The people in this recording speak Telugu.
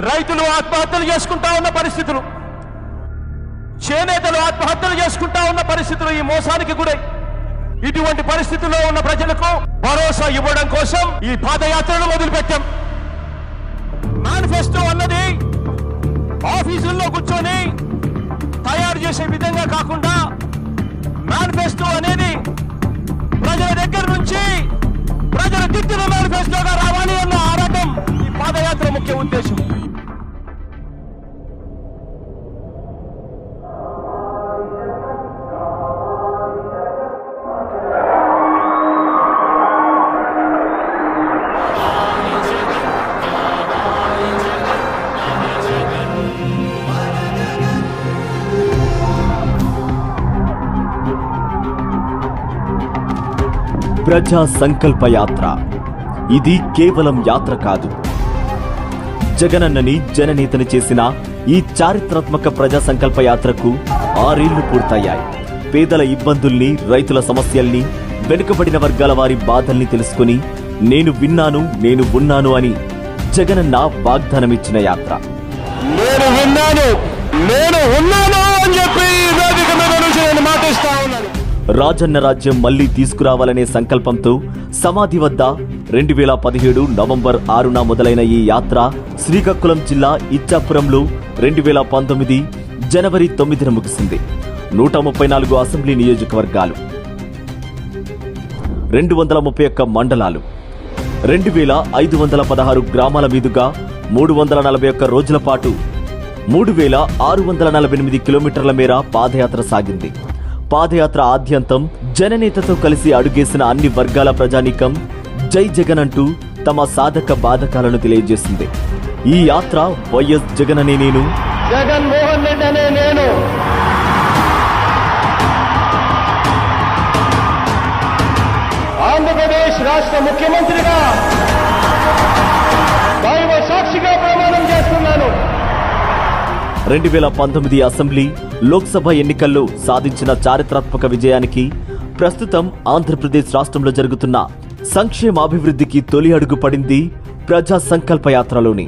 రైతులు ఆత్మహత్యలు చేసుకుంటా ఉన్న పరిస్థితులు, చేనేతలు ఆత్మహత్యలు చేసుకుంటా ఉన్న పరిస్థితులు, ఈ మోసానికి గురై ఇటువంటి పరిస్థితుల్లో ఉన్న ప్రజలకు భరోసా ఇవ్వడం కోసం ఈ పాదయాత్రను మొదలుపెట్టాం. మేనిఫెస్టో అన్నది ఆఫీసుల్లో కూర్చొని తయారు చేసే విధంగా కాకుండా మేనిఫెస్టో అనేది ప్రజల దగ్గర నుంచి ప్రజల దిద్దిన మేనిఫెస్టోగా రావాలి అన్న ఆరాటం ఈ పాదయాత్ర ముఖ్య ఉద్దేశం. ప్రజా సంకల్ప యాత్ర ఇది కేవలం యాత్ర కాదు. జగనన్నని జననేతని చేసిన ఈ చారిత్రాత్మక ప్రజా సంకల్ప యాత్రకు 6 ఏళ్లు పూర్తయ్యాయి. పేదల ఇబ్బందుల్ని, రైతుల సమస్యల్ని, వెనుకబడిన వర్గాల వారి బాధల్ని తెలుసుకుని నేను విన్నాను, నేను ఉన్నాను అని జగనన్న వాగ్దానమిచ్చిన యాత్ర. నేను విన్నాను, నేను ఉన్నాను అని చెప్పి వేదిక మీద నుంచి నేను మాటిస్తా ఉన్నాను. రాజన్న రాజ్యం మళ్లీ తీసుకురావాలనే సంకల్పంతో సమాధి వద్ద 2017 నవంబర్ 6న మొదలైన ఈ యాత్ర శ్రీకాకుళం జిల్లా ఇచ్చాపురంలో 2019 జనవరి 9న ముగిసింది. 134 అసెంబ్లీ నియోజకవర్గాలు, 231 మండలాలు, 2516 గ్రామాల మీదుగా 341 రోజుల పాటు 3648 కిలోమీటర్ల మేర పాదయాత్ర సాగింది. పాదయాత్ర ఆద్యంతం జననేతతో కలిసి అడుగేసిన అన్ని వర్గాల ప్రజానీకం జై జగన్ అంటూ తమ సాధక బాధకాలను తెలియజేసింది. ఈ యాత్ర వైఎస్ జగన్ అనే నేను, జగన్మోహన్ రెడ్డి అనే నేను, ఆంధ్రప్రదేశ్ రాష్ట్ర ముఖ్యమంత్రిగా దైవ సాక్షిగా ప్రమాణం చేస్తున్నాను. 2019 అసెంబ్లీ, లోక్సభ ఎన్నికల్లో సాధించిన చారిత్రాత్మక విజయానికి ప్రస్తుతం ఆంధ్రప్రదేశ్ రాష్ట్రంలో జరుగుతున్న సంక్షేమాభివృద్ధికి తొలి అడుగు పడింది ప్రజా సంకల్ప యాత్రలోని.